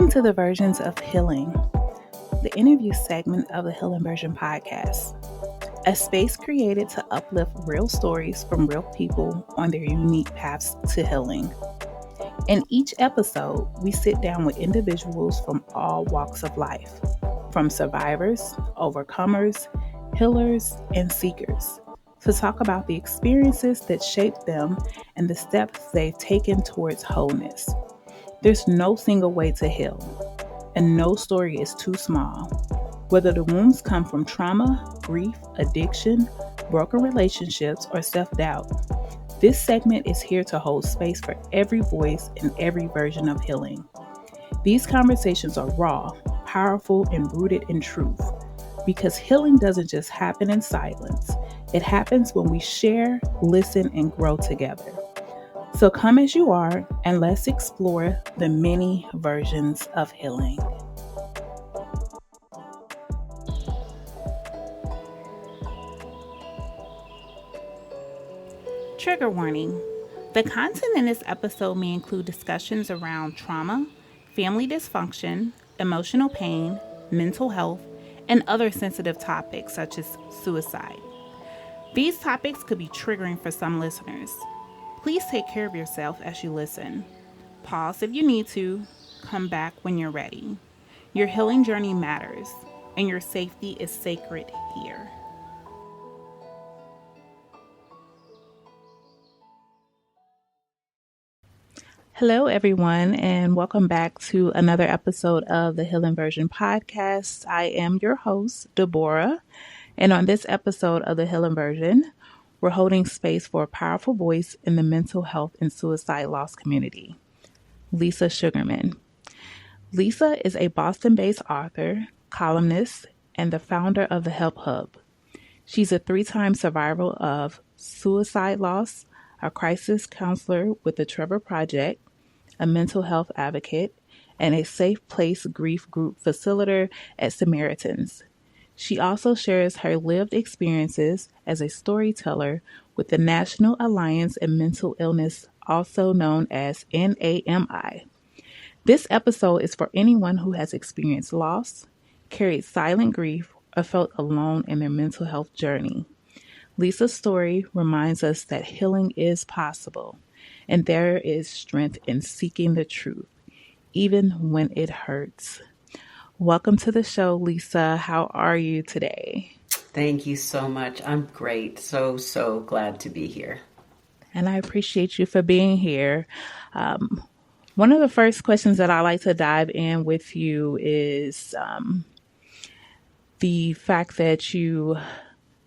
Welcome to the Versions of Healing, the interview segment of the Healing Version podcast, a space created to uplift real stories from real people on their unique paths to healing. In each episode, we sit down with individuals from all walks of life, from survivors, overcomers, healers, and seekers, to talk about the experiences that shaped them and the steps they've taken towards wholeness. There's no single way to heal, and no story is too small. Whether the wounds come from trauma, grief, addiction, broken relationships, or self-doubt, this segment is here to hold space for every voice and every version of healing. These conversations are raw, powerful, and rooted in truth, because healing doesn't just happen in silence. It happens when we share, listen, and grow together. So come as you are, and let's explore the many versions of healing. Trigger warning. The content in this episode may include discussions around trauma, family dysfunction, emotional pain, mental health, and other sensitive topics such as suicide. These topics could be triggering for some listeners. Please take care of yourself as you listen. Pause if you need to. Come back when you're ready. Your healing journey matters, and your safety is sacred here. Hello, everyone, and welcome back to another episode of the Healing Version podcast. I am your host, Dee-bo-rah, and on this episode of the Healing Version, we're holding space for a powerful voice in the mental health and suicide loss community, Lisa Sugarman. Lisa is a Boston-based author, columnist, and the founder of the Help Hub. She's a 3-time survivor of suicide loss, a crisis counselor with the Trevor Project, a mental health advocate, and a safe place grief group facilitator at Samaritans. She also shares her lived experiences as a storyteller with the National Alliance in Mental Illness, also known as NAMI. This episode is for anyone who has experienced loss, carried silent grief, or felt alone in their mental health journey. Lisa's story reminds us that healing is possible, and there is strength in seeking the truth, even when it hurts. Welcome to the show, Lisa. How are you today? Thank you so much. I'm great. So glad to be here. And I appreciate you for being here. One of the first questions that I like to dive in with you is the fact that you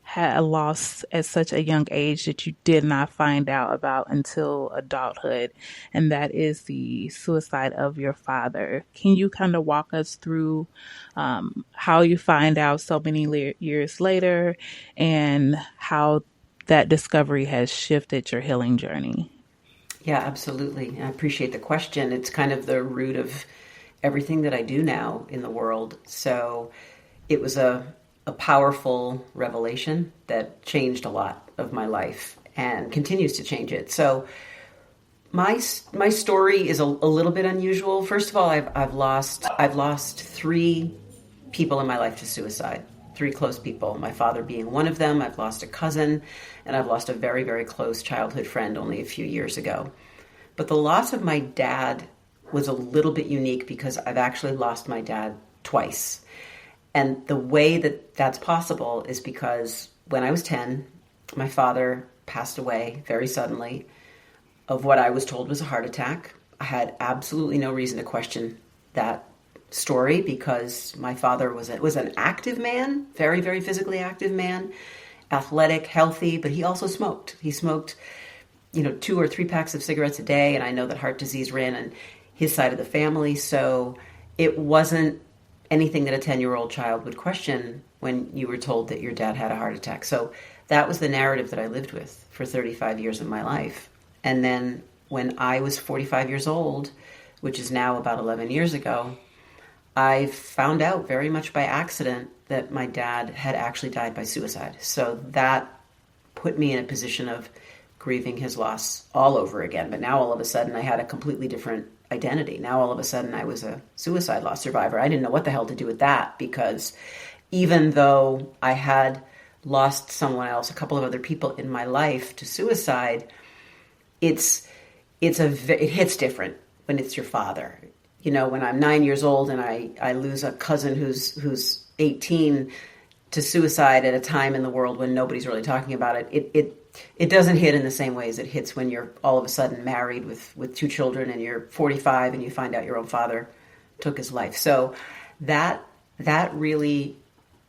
had a loss at such a young age that you did not find out about until adulthood, and that is the suicide of your father. Can you kind of walk us through how you find out so many years later and how that discovery has shifted your healing journey? Yeah, absolutely. I appreciate the question. It's kind of the root of everything that I do now in the world. So it was a powerful revelation that changed a lot of my life and continues to change it. So my story is a little bit unusual. First of all, I've lost 3 people in my life to suicide, 3 close people. My father being one of them. I've lost a cousin, and I've lost a very, very close childhood friend only a few years ago. But the loss of my dad was a little bit unique because I've actually lost my dad twice. And the way that that's possible is because when I was 10, my father passed away very suddenly of what I was told was a heart attack. I had absolutely no reason to question that story because my father was an active man, very, very physically active man, athletic, healthy, but he also smoked. He smoked, 2 or 3 packs of cigarettes a day, and I know that heart disease ran on his side of the family, so it wasn't anything that a 10-year-old child would question when you were told that your dad had a heart attack. So that was the narrative that I lived with for 35 years of my life. And then when I was 45 years old, which is now about 11 years ago, I found out very much by accident that my dad had actually died by suicide. So that put me in a position of grieving his loss all over again. But now all of a sudden I had a completely different identity. Now all of a sudden I was a suicide loss survivor. I didn't know what the hell to do with that, because even though I had lost someone else, a couple of other people in my life to suicide, it hits different when it's your father. You know, when I'm 9 years old and I lose a cousin who's 18 to suicide at a time in the world when nobody's really talking about it, it doesn't hit in the same way as it hits when you're all of a sudden married with 2 children and you're 45 and you find out your own father took his life. So that really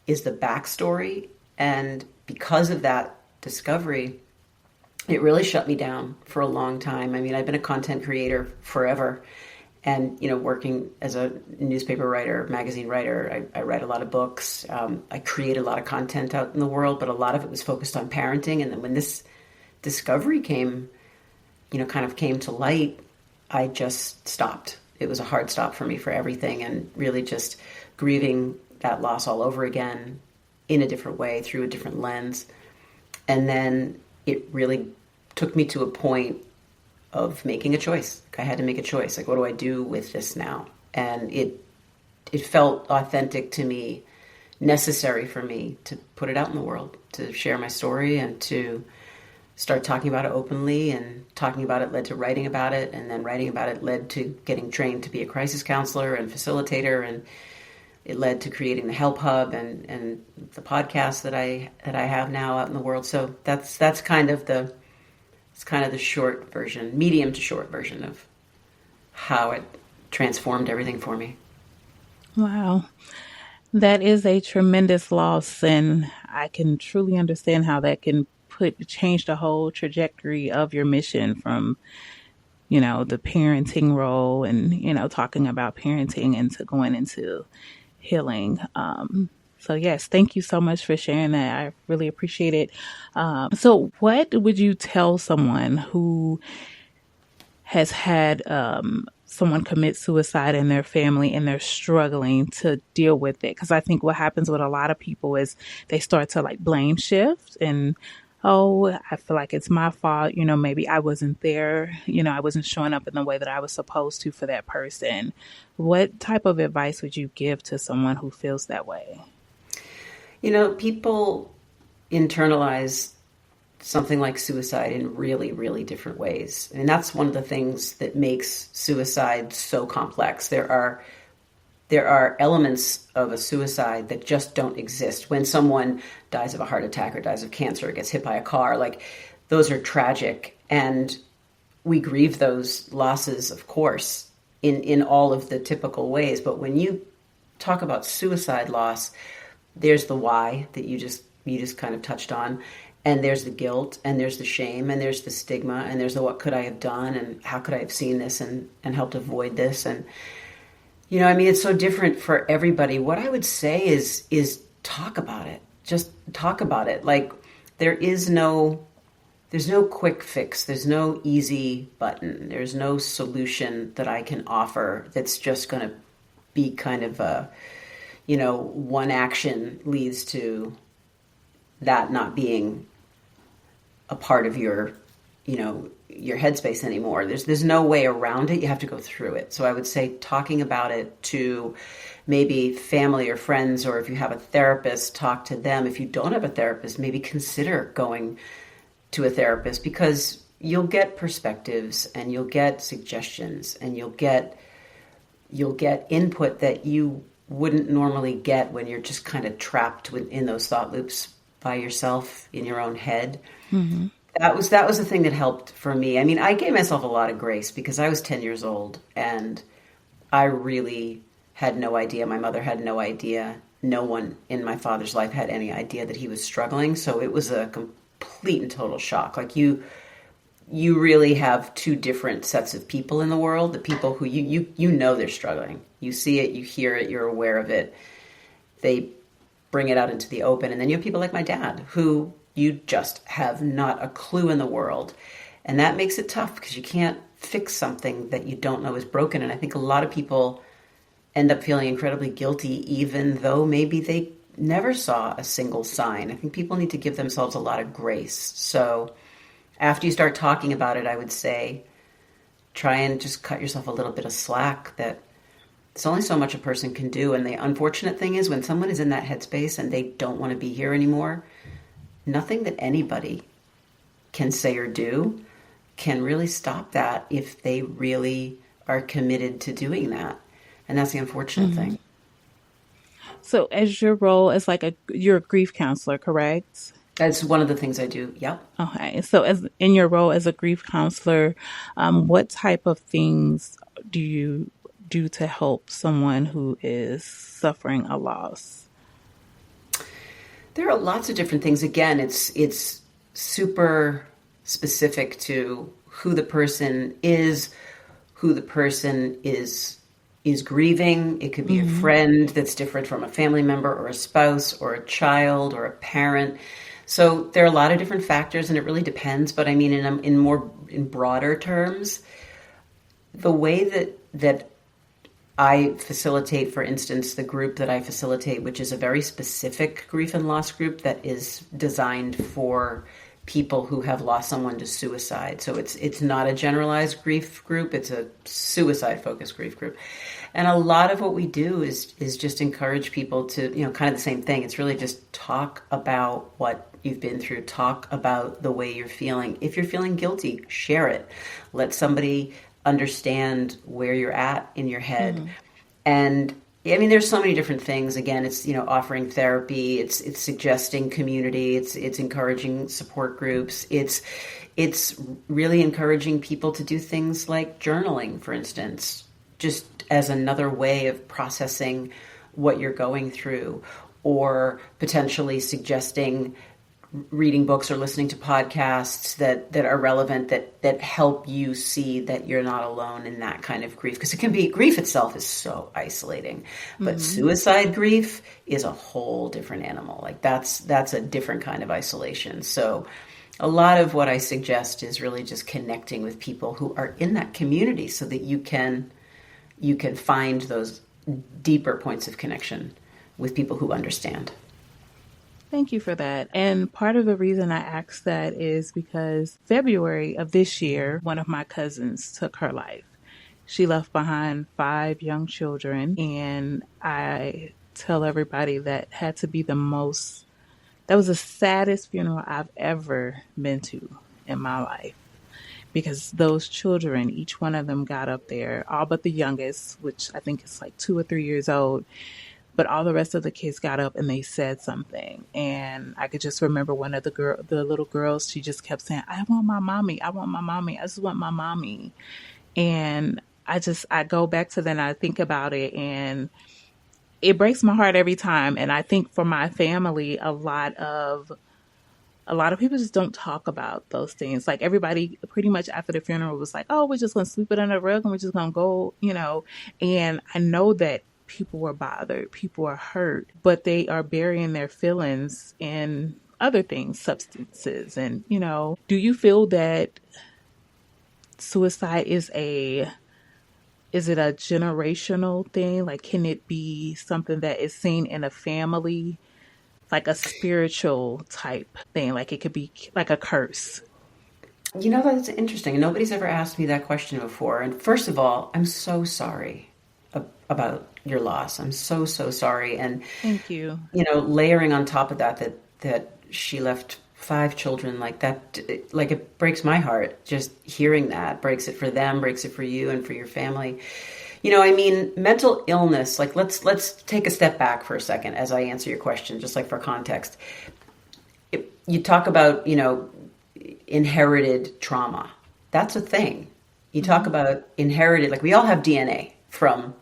is the backstory. And because of that discovery, it really shut me down for a long time. I mean, I've been a content creator forever. And, you know, working as a newspaper writer, magazine writer, I write a lot of books. I create a lot of content out in the world, but a lot of it was focused on parenting. And then when this discovery came to light, I just stopped. It was a hard stop for me for everything, and really just grieving that loss all over again in a different way, through a different lens. And then it really took me to a point of making a choice. I had to make a choice. Like, what do I do with this now? And it felt authentic to me, necessary for me to put it out in the world, to share my story and to start talking about it openly. And talking about it led to writing about it, and then writing about it led to getting trained to be a crisis counselor and facilitator, and it led to creating the Help Hub and the podcast that I have now out in the world. So that's kind of the short version, medium to short version of how it transformed everything for me. Wow. That is a tremendous loss, and I can truly understand how that can change the whole trajectory of your mission from, you know, the parenting role and, you know, talking about parenting into going into healing. So yes, thank you so much for sharing that. I really appreciate it. So what would you tell someone who has had someone commit suicide in their family and they're struggling to deal with it? Because I think what happens with a lot of people is they start to like blame shift and, oh, I feel like it's my fault. You know, maybe I wasn't there. You know, I wasn't showing up in the way that I was supposed to for that person. What type of advice would you give to someone who feels that way? You know, people internalize something like suicide in really, really different ways. And that's one of the things that makes suicide so complex. There are elements of a suicide that just don't exist. When someone dies of a heart attack or dies of cancer or gets hit by a car, like, those are tragic. And we grieve those losses, of course, in all of the typical ways. But when you talk about suicide loss, there's the why that you just kind of touched on. And there's the guilt, and there's the shame, and there's the stigma, and there's the what could I have done, and how could I have seen this and helped avoid this. And, you know, I mean, it's so different for everybody. What I would say is talk about it. Just talk about it. Like, there's no quick fix. There's no easy button. There's no solution that I can offer that's just going to be kind of a, you know, one action leads to that not being a part of your, you know, your headspace anymore. There's no way around it. You have to go through it. So I would say talking about it to maybe family or friends, or if you have a therapist, talk to them. If you don't have a therapist, maybe consider going to a therapist, because you'll get perspectives and you'll get suggestions and you'll get input that you wouldn't normally get when you're just kind of trapped in those thought loops by yourself in your own head. Mm-hmm. That was the thing that helped for me. I mean, I gave myself a lot of grace because I was 10 years old and I really had no idea. My mother had no idea. No one in my father's life had any idea that he was struggling. So it was a complete and total shock. Like, you really have two different sets of people in the world. The people who you know they're struggling. You see it, you hear it, you're aware of it. They bring it out into the open. And then you have people like my dad, who you just have not a clue in the world. And that makes it tough because you can't fix something that you don't know is broken. And I think a lot of people end up feeling incredibly guilty, even though maybe they never saw a single sign. I think people need to give themselves a lot of grace. So after you start talking about it, I would say, try and just cut yourself a little bit of slack. That it's only so much a person can do. And the unfortunate thing is when someone is in that headspace and they don't want to be here anymore, nothing that anybody can say or do can really stop that if they really are committed to doing that. And that's the unfortunate thing. So as your role as you're a grief counselor, correct? That's one of the things I do. Yep. Okay. So as in your role as a grief counselor, what type of things do you do to help someone who is suffering a loss? There are lots of different things. Again, it's super specific to who the person is, who the person is grieving. It could be a friend that's different from a family member or a spouse or a child or a parent. So there are a lot of different factors, and it really depends. But I mean, in broader terms, the way that I facilitate, for instance, the group that I facilitate, which is a very specific grief and loss group that is designed for people who have lost someone to suicide. So it's not a generalized grief group. It's a suicide-focused grief group. And a lot of what we do is just encourage people to, kind of the same thing. It's really just talk about what you've been through. Talk about the way you're feeling. If you're feeling guilty, share it. Let somebody understand where you're at in your head. And I mean, there's so many different things. Again, it's, offering therapy, it's suggesting community, it's encouraging support groups. It's really encouraging people to do things like journaling, for instance, just as another way of processing what you're going through, or potentially suggesting reading books or listening to podcasts that are relevant, that help you see that you're not alone in that kind of grief. Because grief itself is so isolating, but suicide grief is a whole different animal. Like that's a different kind of isolation. So a lot of what I suggest is really just connecting with people who are in that community so that you can find those deeper points of connection with people who understand. Thank you for that. And part of the reason I asked that is because February of this year, one of my cousins took her life. She left behind 5 young children, and I tell everybody that had to be that was the saddest funeral I've ever been to in my life. Because those children, each one of them got up there, all but the youngest, which I think is like 2 or 3 years old. But all the rest of the kids got up and they said something. And I could just remember one of the little girls, she just kept saying, I want my mommy. I want my mommy. I just want my mommy. And I go back to that and I think about it, and it breaks my heart every time. And I think for my family, a lot of people just don't talk about those things. Like everybody pretty much after the funeral was like, oh, we're just going to sweep it under the rug and we're just going to go, and I know that people were bothered, people are hurt, but they are burying their feelings in other things, substances. And, do you feel that suicide is it a generational thing? Like, can it be something that is seen in a family, like a spiritual type thing? Like it could be like a curse. That's interesting. Nobody's ever asked me that question before. And first of all, I'm so sorry about your loss. I'm so sorry. And thank you. Layering on top of that she left 5 children like that, like it breaks my heart. Just hearing that breaks it for them, breaks it for you and for your family. Mental illness, like let's take a step back for a second as I answer your question, just like for context. You talk about, inherited trauma. That's a thing. You talk about inherited, like we all have DNA from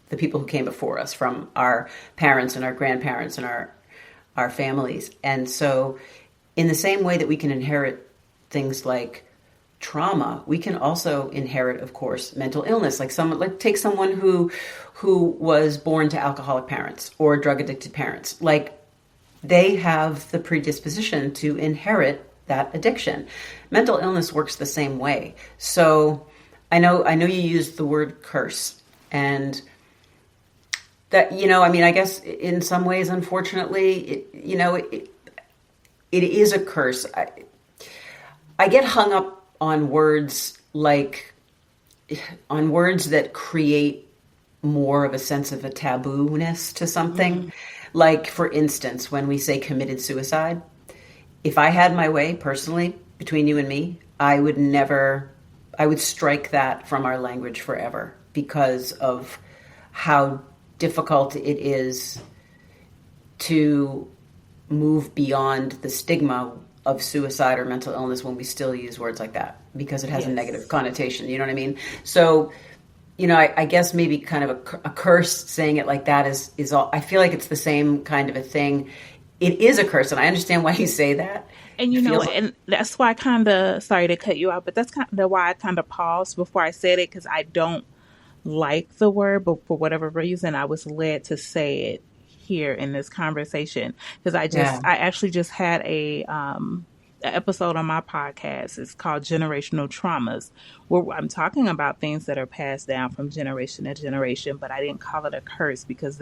the people who came before us, from our parents and our grandparents and our families. And so in the same way that we can inherit things like trauma, we can also inherit, of course, mental illness. Take someone who was born to alcoholic parents or drug addicted parents. Like they have the predisposition to inherit that addiction. Mental illness works the same way. So I know you used the word curse, and that, I guess in some ways, unfortunately, it is a curse. I get hung up on words like on words that create more of a sense of a taboo-ness to something. Like, for instance, when we say committed suicide, if I had my way personally, between you and me, I would strike that from our language forever because of how difficult it is to move beyond the stigma of suicide or mental illness when we still use words like that, because it has a negative connotation. You know what I mean? So, I guess maybe kind of a curse, saying it like that is all. I feel like it's the same kind of a thing. It is a curse, and I understand why you say that. And and that's why I kind of, sorry to cut you out, but that's kind of why I kind of paused before I said it, because I don't like the word, but for whatever reason, I was led to say it here in this conversation, because I actually just had an episode on my podcast. It's called Generational Traumas, where I'm talking about things that are passed down from generation to generation, but I didn't call it a curse because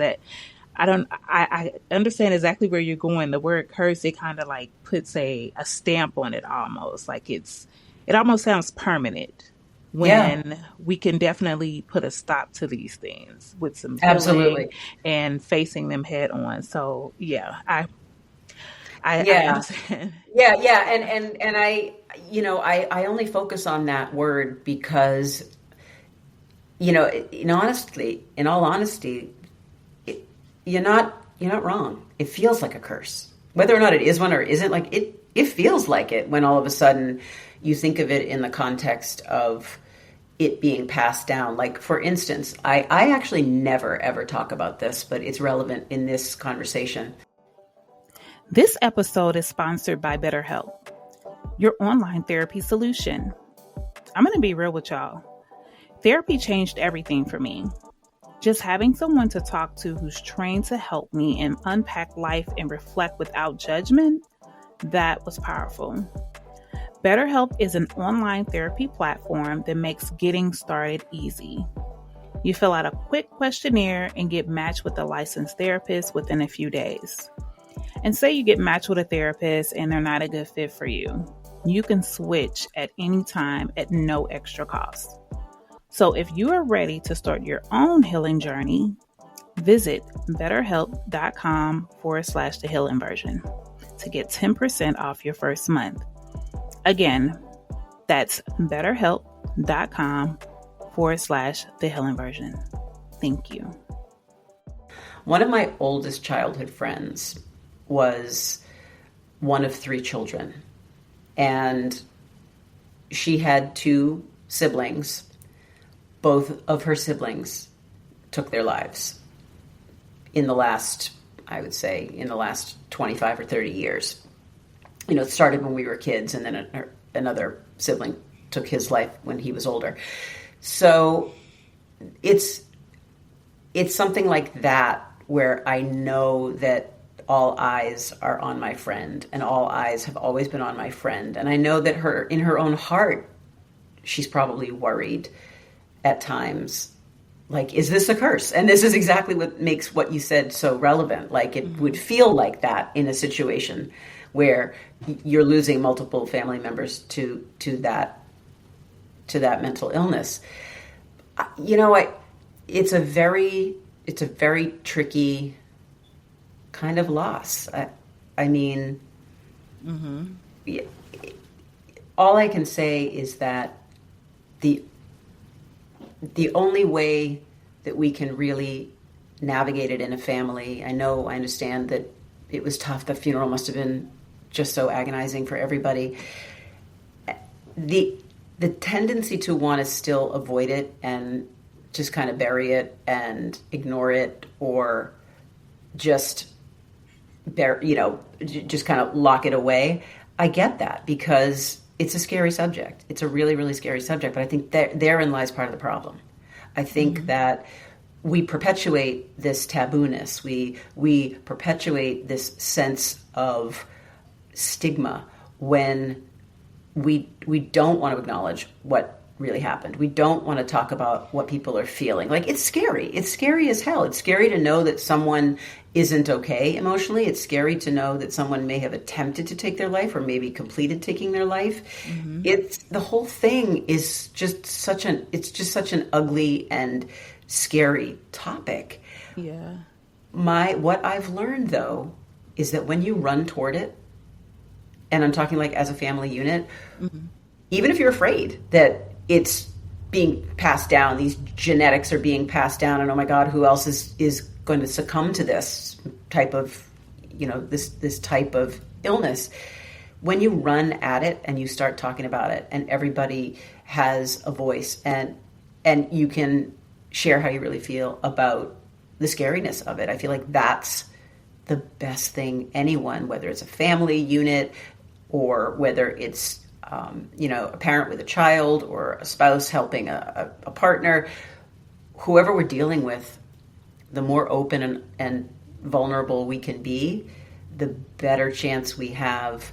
I understand exactly where you're going. The word curse, it kind of like puts a stamp on it almost. Like it almost sounds permanent, when we can definitely put a stop to these things with some healing and facing them head on. So I understand. And I only focus on that word because, in all honesty, you're not wrong. It feels like a curse, whether or not it is one or isn't. Like it feels like it when all of a sudden you think of it in the context of it being passed down. Like, for instance, I actually never ever talk about this, but it's relevant in this conversation. This episode is sponsored by BetterHelp, your online therapy solution. I'm going to be real with y'all. Therapy changed everything for me. Just having someone to talk to who's trained to help me and unpack life and reflect without judgment, that was powerful. BetterHelp is an online therapy platform that makes getting started easy. You fill out a quick questionnaire and get matched with a licensed therapist within a few days. And say you get matched with a therapist and they're not a good fit for you. You can switch at any time at no extra cost. So if you are ready to start your own healing journey, visit betterhelp.com/the healing version to get 10% off your first month. Again, that's betterhelp.com/the healing version. Thank you. One of my oldest childhood friends was one of 3 children, and she had 2 siblings. Both of her siblings took their lives in the last 25 or 30 years. It started when we were kids, and then another sibling took his life when he was older. So it's something like that where I know that all eyes are on my friend, and all eyes have always been on my friend. And I know that in her own heart, she's probably worried at times, like, is this a curse? And this is exactly what makes what you said so relevant. Like, it would feel like that in a situation where you're losing multiple family members to that mental illness. It's a very tricky kind of loss. All I can say is that the only way that we can really navigate it in a family, I understand that it was tough. The funeral must have been just so agonizing for everybody. The tendency to want to still avoid it and just kind of bury it and ignore it, or just just kind of lock it away. I get that, because it's a scary subject. It's a really, really scary subject. But I think therein lies part of the problem. I think that we perpetuate this taboo-ness. We perpetuate this sense of stigma when we don't want to acknowledge what really happened. We don't want to talk about what people are feeling. Like, it's scary. It's scary as hell. It's scary to know that someone isn't okay emotionally. It's scary to know that someone may have attempted to take their life or maybe completed taking their life. Mm-hmm. It's the whole thing is just such an ugly and scary topic. Yeah. What I've learned though is that when you run toward it, and I'm talking like as a family unit, Mm-hmm. even if you're afraid that it's being passed down, these genetics are being passed down, and oh my God, who else is going to succumb to this type of, this type of illness? When you run at it and you start talking about it, and everybody has a voice, and you can share how you really feel about the scariness of it, I feel like that's the best thing anyone, whether it's a family unit or whether it's a parent with a child or a spouse helping a partner, whoever we're dealing with, the more open and vulnerable we can be, the better chance we have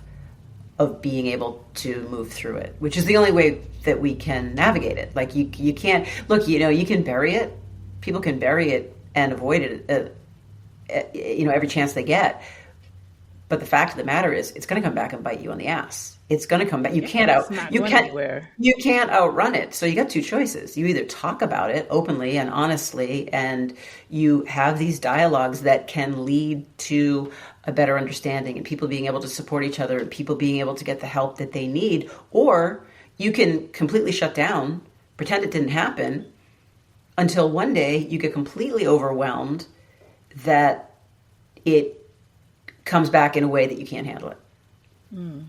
of being able to move through it, which is the only way that we can navigate it. Like you can't, look, you can bury it. People can bury it and avoid it, every chance they get. But the fact of the matter is, it's going to come back and bite you on the ass. It's going to come back. You can't outrun it. So you got two choices. You either talk about it openly and honestly, and you have these dialogues that can lead to a better understanding and people being able to support each other and people being able to get the help that they need. Or you can completely shut down, pretend it didn't happen, until one day you get completely overwhelmed that it comes back in a way that you can't handle it. Mm.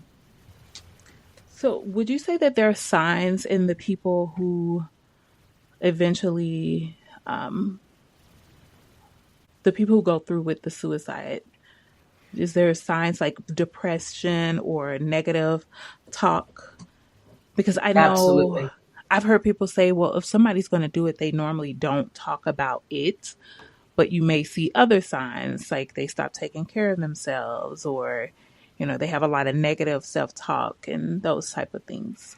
So would you say that there are signs in the people who eventually, the people who go through with the suicide, is there signs like depression or negative talk? Because I know Absolutely. I've heard people say, well, if somebody's going to do it, they normally don't talk about it. But you may see other signs like they stop taking care of themselves or, they have a lot of negative self-talk and those type of things.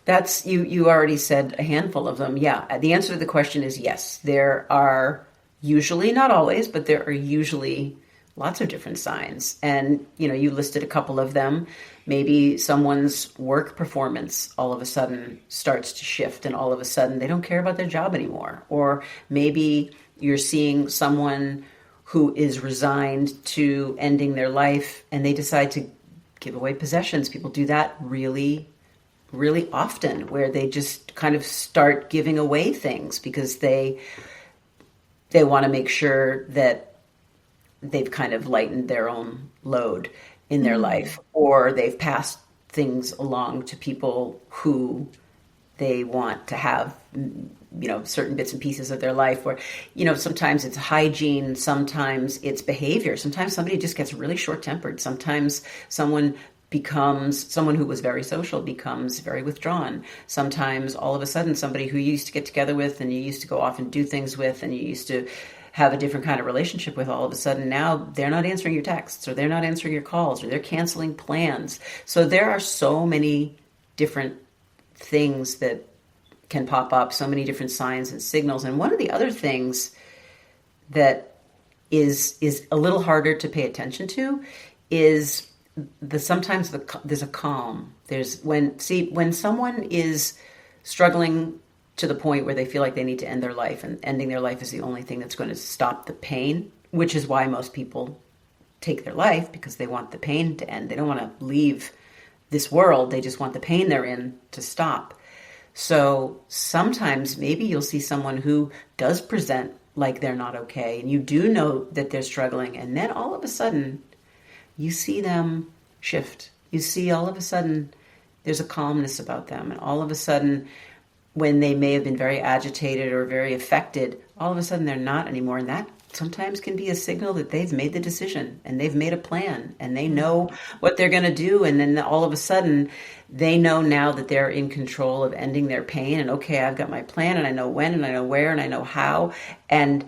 That's you already said a handful of them. Yeah. The answer to the question is yes. There are usually, not always, but there are usually lots of different signs. And, you listed a couple of them. Maybe someone's work performance all of a sudden starts to shift and all of a sudden they don't care about their job anymore. Or maybe you're seeing someone who is resigned to ending their life and they decide to give away possessions. People do that really, really often, where they just kind of start giving away things because they want to make sure that they've kind of lightened their own load in their life, or they've passed things along to people who they want to have, certain bits and pieces of their life where, sometimes it's hygiene, sometimes it's behavior. Sometimes somebody just gets really short-tempered. Sometimes someone who was very social becomes very withdrawn. Sometimes all of a sudden somebody who you used to get together with and you used to go off and do things with and you used to have a different kind of relationship with, all of a sudden now they're not answering your texts or they're not answering your calls or they're canceling plans. So there are so many different things that can pop up, so many different signs and signals. And one of the other things that is a little harder to pay attention to is sometimes there's a calm. There's when someone is struggling to the point where they feel like they need to end their life, and ending their life is the only thing that's going to stop the pain, which is why most people take their life, because they want the pain to end. They don't want to leave this world. They just want the pain they're in to stop. So sometimes maybe you'll see someone who does present like they're not okay, and you do know that they're struggling, and then all of a sudden you see them shift. You see all of a sudden there's a calmness about them, and all of a sudden when they may have been very agitated or very affected, all of a sudden they're not anymore. And that sometimes can be a signal that they've made the decision and they've made a plan and they know what they're going to do. And then all of a sudden they know now that they're in control of ending their pain. And okay, I've got my plan and I know when and I know where and I know how. And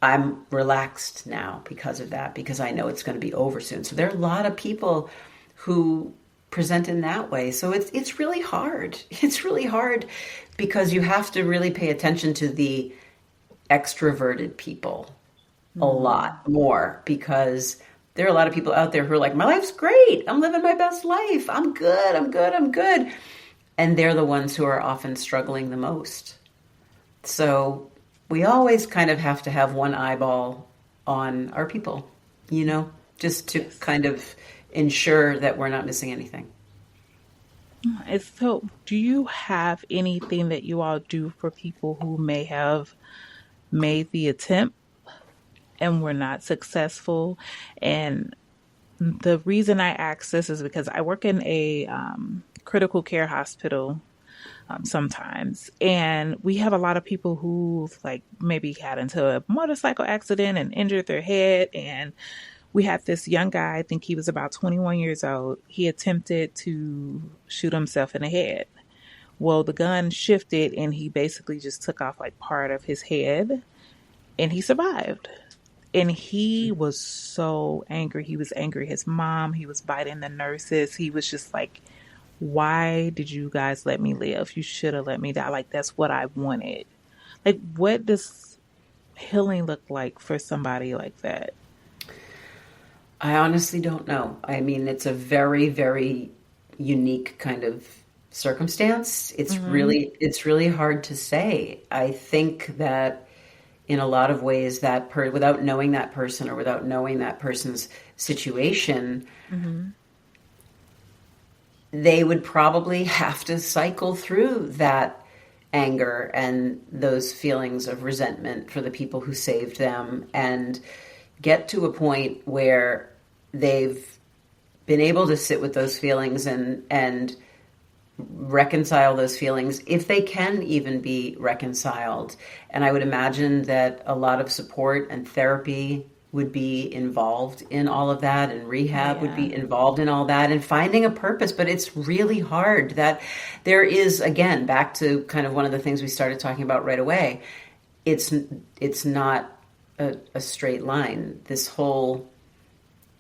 I'm relaxed now because of that, because I know it's going to be over soon. So there are a lot of people who present in that way. So it's really hard. It's really hard because you have to really pay attention to the extroverted people a lot more, because there are a lot of people out there who are like, my life's great. I'm living my best life. I'm good. I'm good. I'm good. And they're the ones who are often struggling the most. So we always kind of have to have one eyeball on our people, just to kind of ensure that we're not missing anything. So, do you have anything that you all do for people who may have made the attempt and were not successful? And the reason I ask this is because I work in a critical care hospital sometimes, and we have a lot of people who like maybe got into a motorcycle accident and injured their head. And we had this young guy, I think he was about 21 years old. He attempted to shoot himself in the head. Well, the gun shifted and he basically just took off like part of his head, and he survived. And he was so angry. He was angry at his mom. He was biting the nurses. He was just like, why did you guys let me live? You should have let me die. Like, that's what I wanted. Like, what does healing look like for somebody like that? I honestly don't know. I mean, it's a very, very unique kind of circumstance. It's really hard to say. I think that in a lot of ways that without knowing that person or without knowing that person's situation, they would probably have to cycle through that anger and those feelings of resentment for the people who saved them, and get to a point where they've been able to sit with those feelings and reconcile those feelings, if they can even be reconciled. And I would imagine that a lot of support and therapy would be involved in all of that, and rehab would be involved in all that, and finding a purpose. But it's really hard. That there is, again, back to kind of one of the things we started talking about right away, it's not a straight line. This whole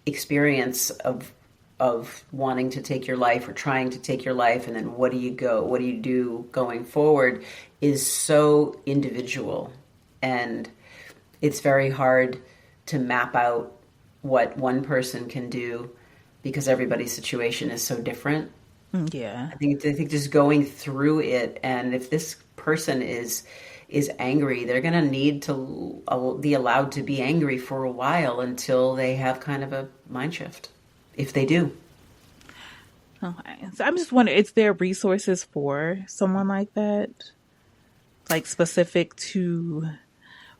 experience of wanting to take your life or trying to take your life, and then what do you do going forward, is so individual. And it's very hard to map out what one person can do because everybody's situation is so different. Yeah. I think just going through it, and if this person is angry, they're going to need to be allowed to be angry for a while until they have kind of a mind shift, if they do. Okay. So I'm just wondering, is there resources for someone like that? Like specific to,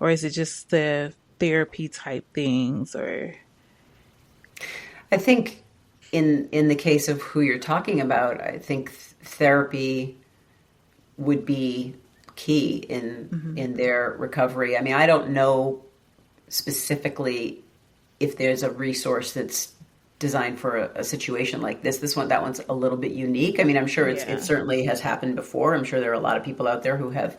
or is it just the therapy type things? Or I think in the case of who you're talking about, I think therapy would be key in their recovery. I mean, I don't know specifically if there's a resource that's designed for a situation like this. That one's a little bit unique. I mean, I'm sure it certainly has happened before. I'm sure there are a lot of people out there who have,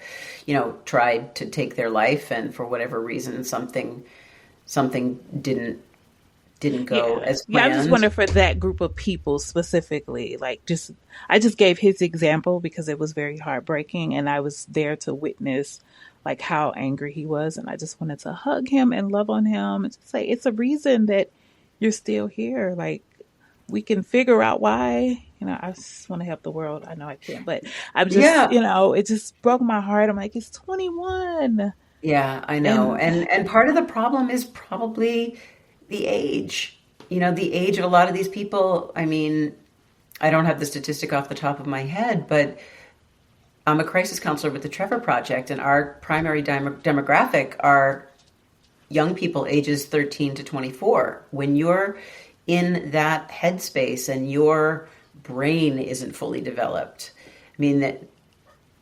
tried to take their life, and for whatever reason, something didn't go as planned. Yeah, I just wonder for that group of people specifically, I just gave his example because it was very heartbreaking, and I was there to witness like how angry he was, and I just wanted to hug him and love on him and just say, it's a reason that you're still here. Like, we can figure out why. I just want to help the world. I know I can't, but I'm just, it just broke my heart. I'm like, he's 21. Yeah, I know. And part of the problem is probably the age. The age of a lot of these people. I mean, I don't have the statistic off the top of my head, but I'm a crisis counselor with the Trevor Project, and our primary demographic are young people ages 13 to 24. When you're in that headspace and your brain isn't fully developed, I mean, that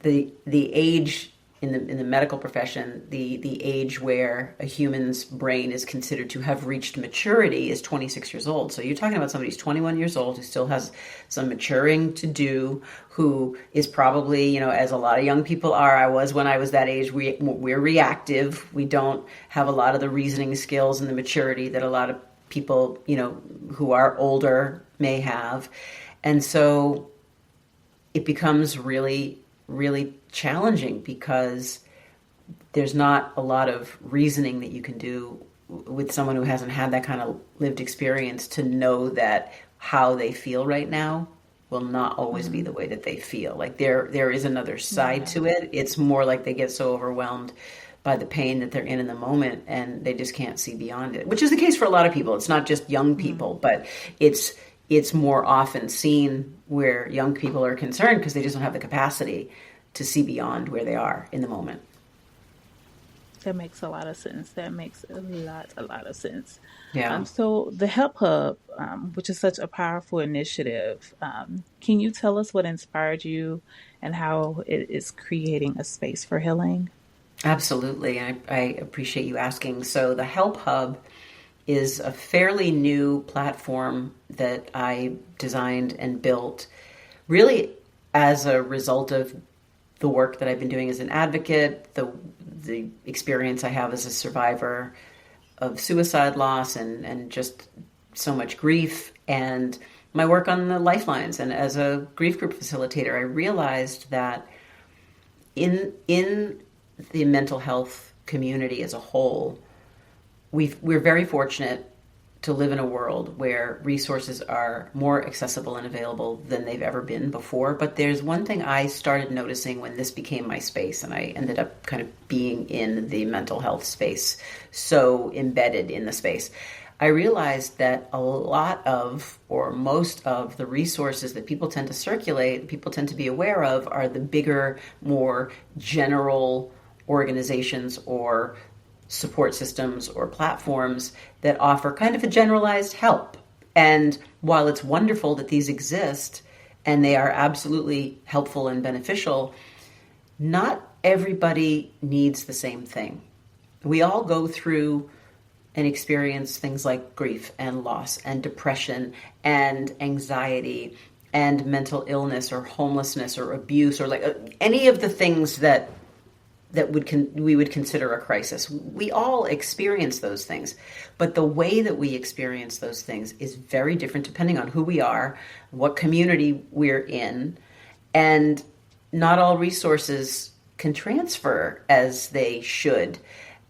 the age in the medical profession, the age where a human's brain is considered to have reached maturity is 26 years old. So you're talking about somebody who's 21 years old, who still has some maturing to do, who is probably, as a lot of young people are, I was when I was that age, we're reactive. We don't have a lot of the reasoning skills and the maturity that a lot of people, who are older may have. And so it becomes really, really challenging because there's not a lot of reasoning that you can do with someone who hasn't had that kind of lived experience to know that how they feel right now will not always be the way that they feel. Like there is another side to it. It's more like they get so overwhelmed by the pain that they're in the moment and they just can't see beyond it, which is the case for a lot of people. It's not just young people, but it's more often seen where young people are concerned because they just don't have the capacity to see beyond where they are in the moment. That makes a lot of sense. That makes a lot of sense. Yeah. So the Help Hub, which is such a powerful initiative, can you tell us what inspired you and how it is creating a space for healing? Absolutely. I appreciate you asking. So the Help Hub is a fairly new platform that I designed and built really as a result of the work that I've been doing as an advocate, the experience I have as a survivor of suicide loss and just so much grief, and my work on the Lifelines. And as a grief group facilitator, I realized that in the mental health community as a whole, we're very fortunate to live in a world where resources are more accessible and available than they've ever been before. But there's one thing I started noticing when this became my space, and I ended up kind of being in the mental health space, so embedded in the space. I realized that a lot of, or most of, the resources that people tend to circulate, people tend to be aware of, are the bigger, more general organizations or support systems or platforms that offer kind of a generalized help. And while it's wonderful that these exist and they are absolutely helpful and beneficial, not everybody needs the same thing. We all go through and experience things like grief and loss and depression and anxiety and mental illness or homelessness or abuse or like any of the things that we would consider a crisis. We all experience those things, but the way that we experience those things is very different depending on who we are, what community we're in, and not all resources can transfer as they should.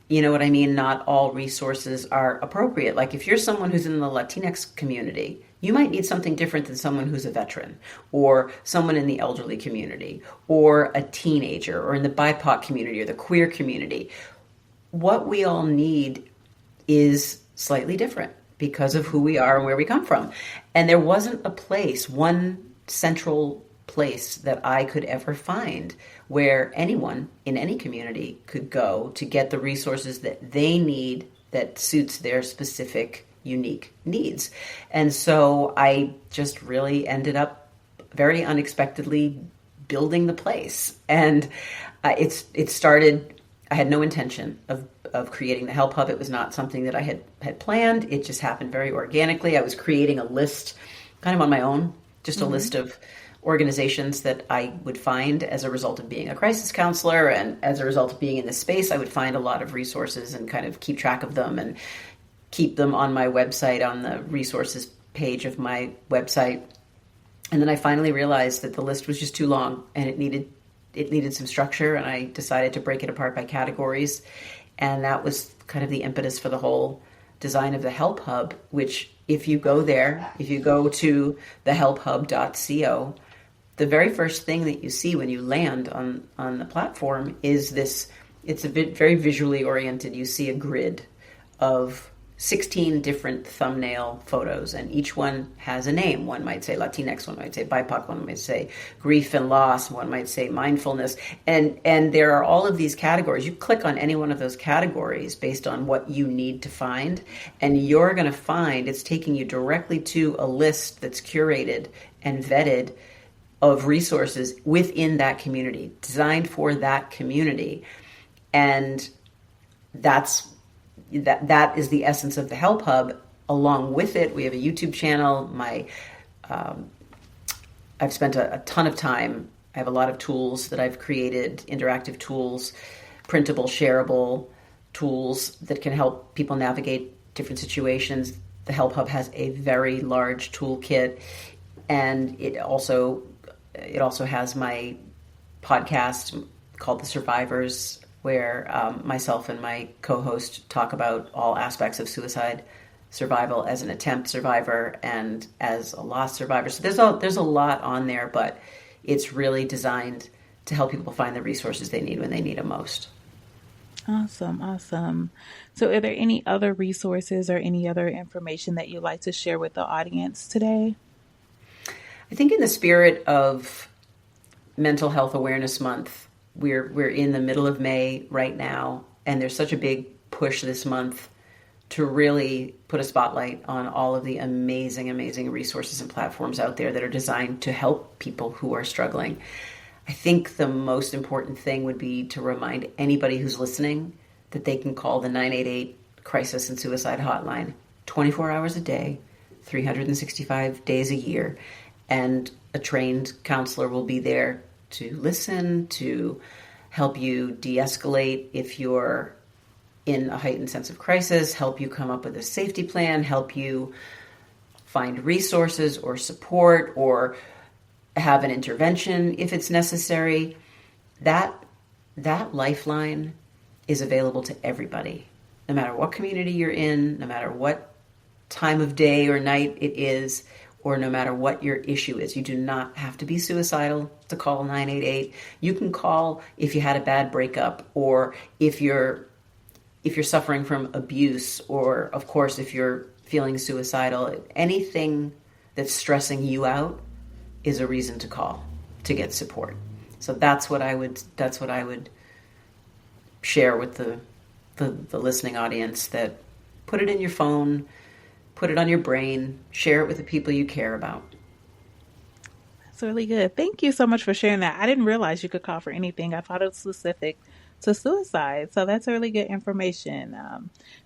You know what I mean? Not all resources are appropriate. Like if you're someone who's in the Latinx community, you might need something different than someone who's a veteran or someone in the elderly community or a teenager or in the BIPOC community or the queer community. What we all need is slightly different because of who we are and where we come from. And there wasn't a place, one central place that I could ever find where anyone in any community could go to get the resources that they need that suits their specific unique needs. And so I just really ended up very unexpectedly building the place. And it started, I had no intention of creating the Help Hub. It was not something that I had planned. It just happened very organically. I was creating a list kind of on my own, just a list of organizations that I would find as a result of being a crisis counselor. And as a result of being in this space, I would find a lot of resources and kind of keep track of them and keep them on my website, on the resources page of my website. And then I finally realized that the list was just too long and it needed some structure. And I decided to break it apart by categories. And that was kind of the impetus for the whole design of the Help Hub, which if you go there, if you go to thehelphub.co, the very first thing that you see when you land on the platform is this. It's a bit very visually oriented. You see a grid of 16 different thumbnail photos, and each one has a name. One might say Latinx, one might say BIPOC, one might say grief and loss, one might say mindfulness. And there are all of these categories. You click on any one of those categories based on what you need to find, and you're going to find it's taking you directly to a list that's curated and vetted of resources within that community, designed for that community. And that is the essence of the Help Hub. Along with it, we have a YouTube channel. I've spent a ton of time. I have a lot of tools that I've created, interactive tools, printable, shareable tools that can help people navigate different situations. The Help Hub has a very large toolkit. And it also has my podcast called The Survivors, where myself and my co-host talk about all aspects of suicide survival as an attempt survivor and as a lost survivor. So there's a lot on there, but it's really designed to help people find the resources they need when they need them most. Awesome. So are there any other resources or any other information that you'd like to share with the audience today? I think in the spirit of Mental Health Awareness Month, we're in the middle of May right now, and there's such a big push this month to really put a spotlight on all of the amazing resources and platforms out there that are designed to help people who are struggling. I think the most important thing would be to remind anybody who's listening that they can call the 988 Crisis and Suicide Hotline 24 hours a day, 365 days a year, and a trained counselor will be there to listen, to help you de-escalate if you're in a heightened sense of crisis, help you come up with a safety plan, help you find resources or support or have an intervention if it's necessary. That lifeline is available to everybody, no matter what community you're in, no matter what time of day or night it is, or no matter what your issue is. You do not have to be suicidal to call 988. You can call if you had a bad breakup, or if you're suffering from abuse, or of course if you're feeling suicidal. Anything that's stressing you out is a reason to call to get support. So that's what I would share with the listening audience, that put it in your phone, put it on your brain, share it with the people you care about. That's really good. Thank you so much for sharing that. I didn't realize you could call for anything. I thought it was specific to suicide. So that's really good information.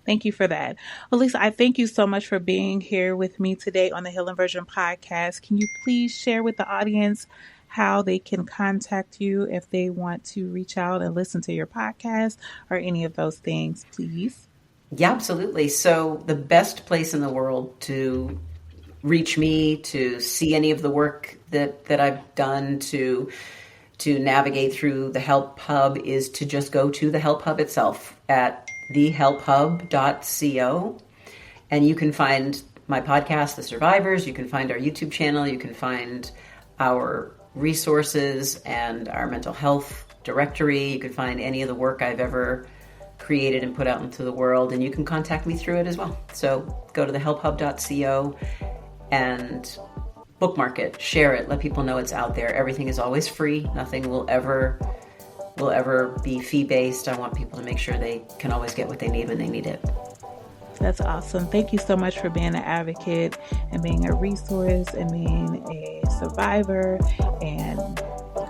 Thank you for that. Well, Lisa, I thank you so much for being here with me today on the Healing Version podcast. Can you please share with the audience how they can contact you if they want to reach out and listen to your podcast or any of those things, please? Yeah, absolutely. So the best place in the world to reach me, to see any of the work that I've done, to navigate through the Help Hub, is to just go to the Help Hub itself at thehelphub.co. And you can find my podcast, The Survivors. You can find our YouTube channel. You can find our resources and our mental health directory. You can find any of the work I've ever created and put out into the world, and you can contact me through it as well. So go to thehelphub.co and bookmark it, share it, let people know it's out there. Everything is always free. Nothing will ever be fee-based. I want people to make sure they can always get what they need when they need it. That's awesome. Thank you so much for being an advocate and being a resource and being a survivor and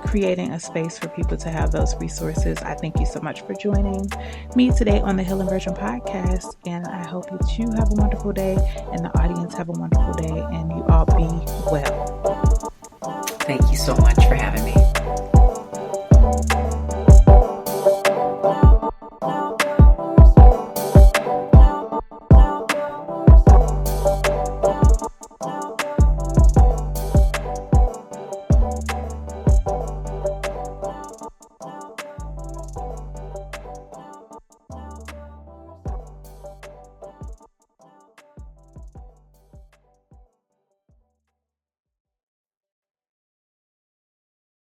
creating a space for people to have those resources. I thank you so much for joining me today on the Healing Version podcast, and I hope that you have a wonderful day and the audience have a wonderful day, and you all be well. Thank you so much for having me.